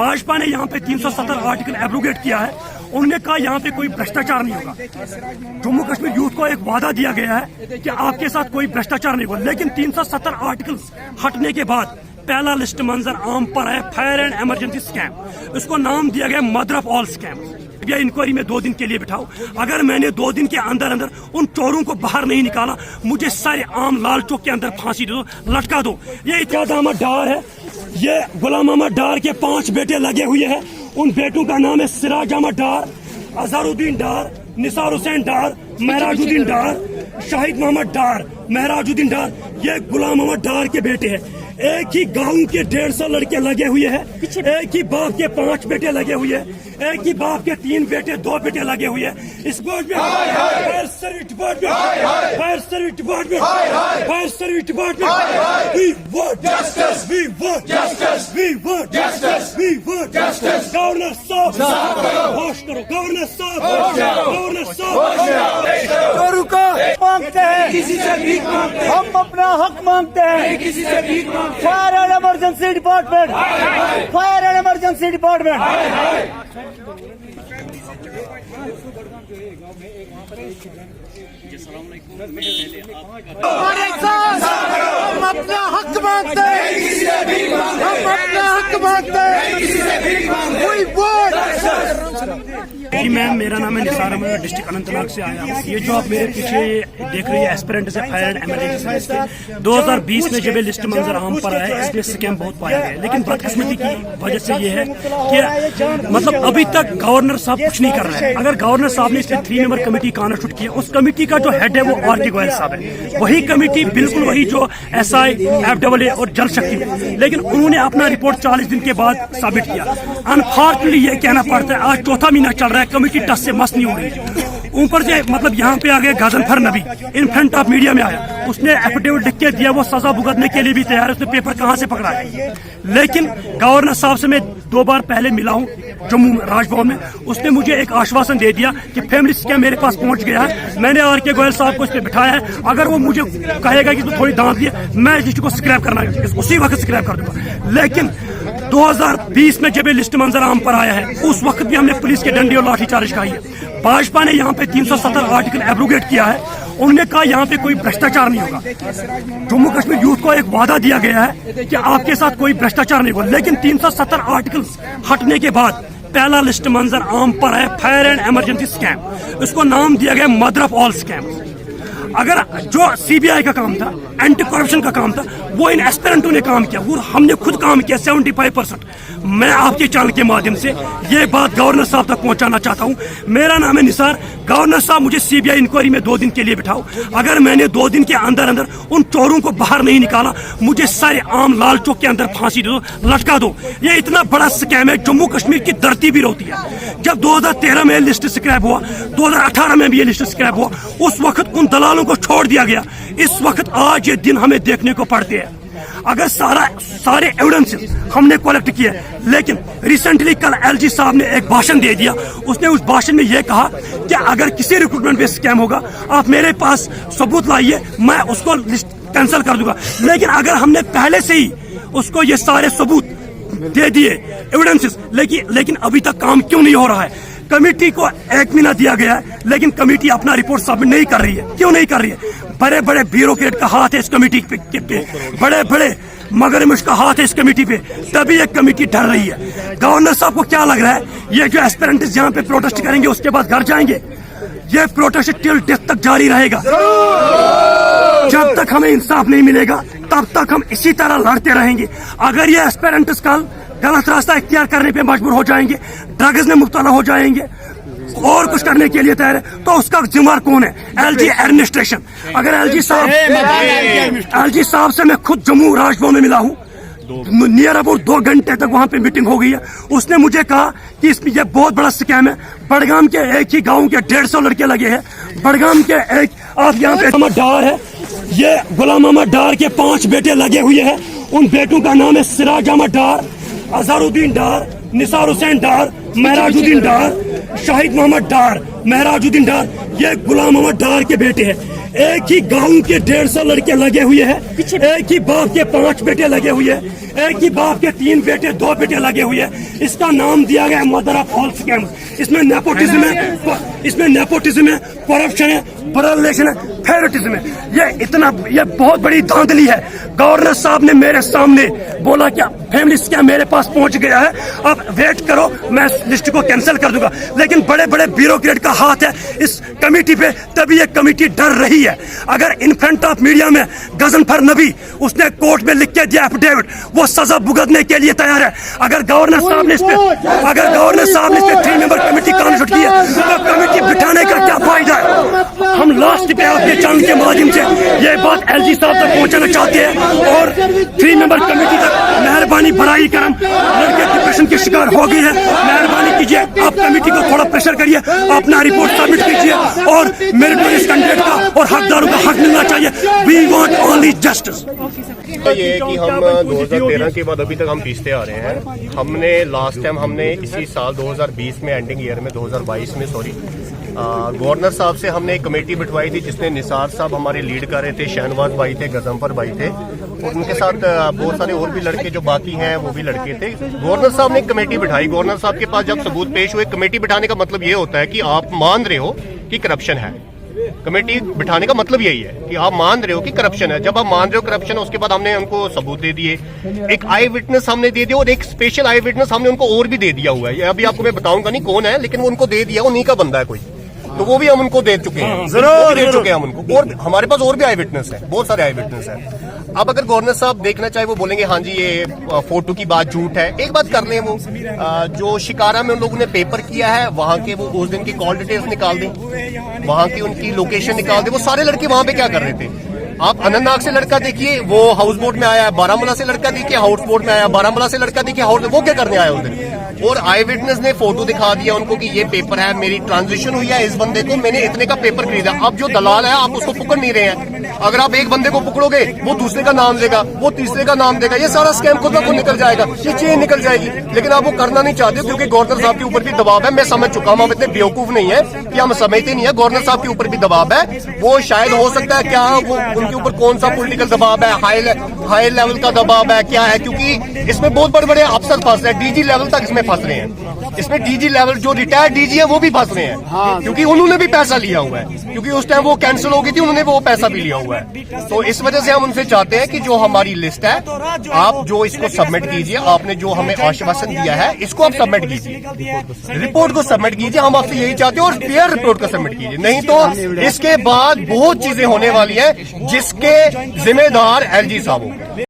भाजपा ने यहाँ पे 370 आर्टिकल एब्रोगेट किया है। उन्होंने कहा यहाँ पे कोई भ्रष्टाचार नहीं होगा। जम्मू कश्मीर यूथ को एक वादा दिया गया है कि आपके साथ कोई भ्रष्टाचार नहीं होगा, लेकिन 370 आर्टिकल हटने के बाद पहला लिस्ट मंजर आम पर है, फायर एंड इमरजेंसी स्कैम। इसको नाम दिया गया मदर ऑफ ऑल स्कैम। या इंक्वायरी में 2 दिन के लिए बिठाओ। अगर मैंने 2 दिन के अंदर अंदर उन चोरों को बाहर नहीं निकाला, मुझे सारे आम लाल चौक के अंदर फांसी दे दो, लटका दो। ये इत्याद अहमद डार है, ये गुलाम अहमद डार के 5 बेटे लगे हुए हैं। उन बेटों का नाम है सिराज अहमद डार, अजहरुद्दीन डार, निसार हुसैन डार, महराजुद्दीन डार, शाहिद मोहम्मद डार, महराजुद्दीन डार। ये गुलाम अहमद डार के बेटे हैं। एक ही गांव के 150 लड़के लगे हुए हैं। एक ही बाप के 5 बेटे लगे हुए हैं। एक ही बाप के 3 बेटे 2 बेटे लगे हुए हैं। इस बोर्ड में fire service department, fire service department, fire service department. We want justice, we want justice, we want justice, we want justice. Governor साहब होश करो, गवर्नर साहब, गवर्नर साहब। चोरों का मांगते हैं, किसी से भीख मांगते हैं। हम अपना हक मांगते हैं, किसी से भीख मांगते हैं। Fire and emergency department, fire and emergency department. हमारे साथ हम अपना हक मांगते हैं, हम अपना हक मांगते हैं। कोई वोट। जी मैम, मेरा नाम है निसार अहमद, डिस्ट्रिक्ट अनंतनाग से आया हूँ। ये जो आप मेरे पीछे देख रही है एस्पिरेंट से फायर एंड इमरजेंसी 2020 में जब ये लिस्ट मंजर आम पर आया, इसमें स्कैम बहुत पाया गया। लेकिन बदकिस्मती की वजह से ये है कि मतलब अभी तक गवर्नर साहब कुछ नहीं कर रहे हैं। अगर गवर्नर साहब ने इसलिए 3 मेंबर कमेटी का शुरू किया, उस कमेटी का जो हेड है वो आर के गोयल साहब है। वही कमेटी बिल्कुल वही जो SI, FAA और जल शक्ति है। लेकिन उन्होंने अपना रिपोर्ट 40 दिन के बाद सबमिट किया। अनफॉर्चुनेटली ये कहना पड़ता है, आज 4था महीना चल रहा है, कमेटी टस से मस नहीं हो रही। ऊपर से मतलब यहाँ पे आ गए गजनफर नबी, इन फ्रंट ऑफ मीडिया में आया, उसने एफिडेविट लिख के दिया, वो सजा भुगतने के लिए भी तैयार है। उसने पेपर कहाँ से पकड़ा है। लेकिन गवर्नर साहब से मैं 2 बार पहले मिला हूँ जम्मू में, राजभवन में। उसने मुझे एक आश्वासन दे दिया कि फैमिली स्कैम मेरे पास पहुंच गया है। मैंने आर के गोयल साहब को इस पे बिठाया है। अगर वो मुझे कहेगा कि तो थोड़ी दांत दिए, मैं इस लिस्ट को स्क्रैप करना उसी वक्त स्क्रैप कर दूंगा। लेकिन 2020 में जब ये लिस्ट मंजर आम पर आया है, उस वक्त भी हमने पुलिस के डंडे और लाठीचार्ज खाई है। भाजपा ने यहाँ पे 370 आर्टिकल एब्रोगेट किया है। उन्होंने कहा यहाँ पे कोई भ्रष्टाचार नहीं होगा। जम्मू कश्मीर यूथ को एक वादा दिया गया है कि आपके साथ कोई भ्रष्टाचार नहीं होगा, लेकिन 370 आर्टिकल हटने के बाद पहला लिस्ट मंजर आम पर है, फायर एंड इमरजेंसी स्कैम। इसको नाम दिया गया मदर ऑफ ऑल स्कैम। अगर जो CBI का काम था, एंटी करप्शन का काम था, वो इन एस्पिरेंटों ने काम किया। वो हमने खुद काम किया 75%। मैं आपके चैनल के माध्यम से ये बात गवर्नर साहब तक पहुंचाना चाहता हूं। मेरा नाम है निसार। गवर्नर साहब मुझे CBI इंक्वायरी में 2 दिन के लिए बिठाओ। अगर मैंने 2 दिन के अंदर अंदर उन चोरों को बाहर नहीं निकाला, मुझे सारे आम लाल चौक के अंदर फांसी दे दो, लटका दो। ये इतना बड़ा स्कैम है, जम्मू कश्मीर की धरती भी रोती है। जब 2013 में लिस्ट स्क्रैप हुआ, 2018 में भी ये लिस्ट स्क्रैप हुआ, उस वक्त उन दलालों को छोड़ दिया गया। इस वक्त आज ये दिन हमें देखने को पड़ते हैं। अगर सारे एविडेंसेस हमने कलेक्ट किए, लेकिन रिसेंटली कल LG साहब ने एक भाषण दे दिया। उसने उस भाषण में यह कहा कि अगर किसी रिक्रूटमेंट पे स्कैम होगा, आप मेरे पास सबूत लाइए, मैं उसको लिस्ट कैंसिल कर दूंगा। लेकिन अगर हमने पहले से ही उसको ये सारे सबूत दे दिए, एविडेंसेस, लेकिन अभी तक काम क्यों नहीं हो रहा है? कमेटी को 1 महीना दिया गया है, लेकिन कमेटी अपना रिपोर्ट सबमिट नहीं कर रही है। क्यों नहीं कर रही है? बड़े बड़े ब्यूरोक्रेट का हाथ है इस कमेटी पे, बड़े बड़े मगरमच्छ का हाथ है इस कमेटी पे, तभी ये कमेटी डर रही है। गवर्नर साहब को क्या लग रहा है, ये जो एस्पिरेंट्स यहाँ पे प्रोटेस्ट करेंगे उसके बाद घर जाएंगे? ये प्रोटेस्ट टिल डेथ तक जारी रहेगा। जब तक हमें इंसाफ नहीं मिलेगा, तब तक हम इसी तरह लड़ते रहेंगे। अगर ये एस्पिरेंट्स कल गलत रास्ता इख्तियार करने पे मजबूर हो जाएंगे, ड्रग्स में मुब्तला हो जाएंगे और कुछ करने के लिए तैयार है, तो उसका जिम्मेदार कौन है? LG administration. अगर LG साहब से मैं खुद जम्मू राजभवन में मिला हूँ, नियर अबाउट 2 घंटे तक वहां पे मीटिंग हो गई है। उसने मुझे कहा कि इसमें ये बहुत बड़ा स्कैम है। बड़गाम के एक ही गांव के 150 लड़के लगे हैं। बड़गाम के एक, आप यहाँ पे अहमद डार है, ये गुलाम अहमद डार के 5 बेटे लगे हुए हैं। उन बेटों का नाम है सिराज अहमद डार, अजहरुद्दीन डार, निसार हुसैन डार, महराजुद्दीन डार, शाहिद मोहम्मद डार, महराजुद्दीन डार। ये गुलाम अहमद डार के बेटे हैं। एक ही गांव के 150 लड़के लगे हुए हैं। एक ही बाप के 5 बेटे लगे हुए हैं, एक ही बाप के 3 बेटे 2 बेटे लगे हुए हैं। इसका नाम दिया गया मदर ऑफ ऑल स्कैम। इसमें नेपोटिज्म है, करप्शन है, रिलेशन है, फेवरेटिज्म है। ये बहुत बड़ी धांधली है। गवर्नर साहब ने मेरे सामने बोला क्या फैमिली स्कैम मेरे पास पहुंच गया है, अब वेट करो मैं लिस्ट को कैंसिल कर दूंगा। लेकिन बड़े बड़े ब्यूरोक्रेट का हाथ है इस कमेटी पे, तभी ये कमेटी डर रही है। अगर इन फ्रंट ऑफ मीडिया में गजनफर नबी उसने कोर्ट में लिख के दिया एफिडेविट, वो सजा भुगतने के लिए तैयार है। अगर गवर्नर साहब ने इस पे 3 मेंबर कमेटी कॉन्स्टिट्यूट की है, तो कमेटी बिठाने का क्या फायदा है। हम लास्ट पे आपके चैनल के माध्यम से ये बात एलजी साहब तक पहुंचाना चाहते हैं और 3 मेंबर कमेटी तक मेहरबानी बराई करम, लड़के डिप्रेशन के शिकार हो गई है, मेहरबानी कीजिए आप कमेटी को थोड़ा प्रेशर करिए, अपना रिपोर्ट सबमिट कीजिए और मेरिटोरियस कैंडिडेट का और हकदारों का हक मिलना चाहिए। We want only justice. तो ये है कि हम 2013 के बाद अभी तक हम पीसते आ रहे हैं। हमने लास्ट टाइम इसी साल 2020 में एंडिंग ईयर में 2022 में गवर्नर साहब से हमने एक कमेटी बिठवाई थी जिसने निसार साहब हमारे लीड कर रहे थे, शहनवाज भाई थे, गजनफर भाई थे और उनके साथ बहुत सारे और भी लड़के जो बाकी हैं वो भी लड़के थे। गवर्नर साहब ने एक कमेटी बिठाई। गवर्नर साहब के पास जब सबूत पेश हुए, कमेटी बिठाने का मतलब ये होता है कि आप मान रहे हो कि करप्शन है। कमेटी बिठाने का मतलब यही है कि आप मान रहे हो कि करप्शन है। जब आप मान रहे हो करप्शन है, उसके बाद हमने उनको सबूत दे दिए, एक आई विटनेस हमने दे दिया और एक स्पेशल आई विटनेस हमने उनको और भी दे दिया हुआ है। अभी आपको मैं बताऊंगा नहीं कौन है, लेकिन वो उनको दे दिया, उन्हीं का बंदा है कोई, तो वो भी हम उनको दे चुके हैं, जरूर दे चुके हैं हम उनको। और हमारे पास और भी आई विटनेस है, बहुत सारे आई विटनेस है। अब अगर गवर्नर साहब देखना चाहे वो बोलेंगे हाँ जी ये फोटो की बात झूठ है, एक बात कर लें, वो जो शिकारा में उन लोगों ने पेपर किया है वहां के वो उस दिन की कॉल डिटेल्स निकाल दें, वहां की उनकी लोकेशन निकाल दें। वो सारे लड़के वहां पे क्या कर रहे थे। आप अनंतनाग से लड़का देखिए, वो हाउस बोट में आया है। बारामूला से लड़का देखिए, हाउस बोट में आया। बारामूला से लड़का देखिए, हाउस, वो क्या करने आया उस दिन। और आई विटनेस ने फोटो दिखा दिया उनको कि ये पेपर है, मेरी ट्रांजिशन हुई है इस बंदे को, मैंने इतने का पेपर खरीदा। अब जो दलाल है आप उसको पकड़ नहीं रहे हैं। अगर आप एक बंदे को पकड़ोगे वो दूसरे का नाम देगा, वो तीसरे का नाम देगा, ये सारा स्कैम खुद ब खुद निकल जाएगा, ये चेन निकल जाएगी। लेकिन आप वो करना नहीं चाहते क्योंकि गवर्नर साहब के ऊपर भी दबाव है। मैं समझ चुका हूं, हम इतने बेवकूफ नहीं है कि हम समझते नहीं है। गवर्नर साहब के ऊपर भी दबाव है। वो शायद हो सकता है क्या वो उनके ऊपर कौन सा पॉलिटिकल दबाव है, हाई लेवल का दबाव है, क्या है, क्योंकि इसमें बहुत बड़े बड़े अफसर फंस रहे हैं, डीजी लेवल तक इसमें फंस रहे हैं। इसमें डीजी लेवल जो रिटायर्ड डीजी है वो भी फंस रहे हैं, क्योंकि उन्होंने भी पैसा लिया हुआ है, क्योंकि उस टाइम वो कैंसिल हो गई थी, उन्होंने वो पैसा भी लिया हुआ है। तो इस वजह से हम उनसे चाहते हैं कि जो हमारी लिस्ट है आप जो इसको सबमिट कीजिए, आपने जो हमें आश्वासन दिया है इसको आप सबमिट कीजिए, रिपोर्ट को सबमिट कीजिए। हम आपसे यही चाहते हैं और फेयर रिपोर्ट को सबमिट कीजिए, नहीं तो इसके बाद बहुत चीजें होने वाली है जिसके जिम्मेदार एलजी साहब होंगे।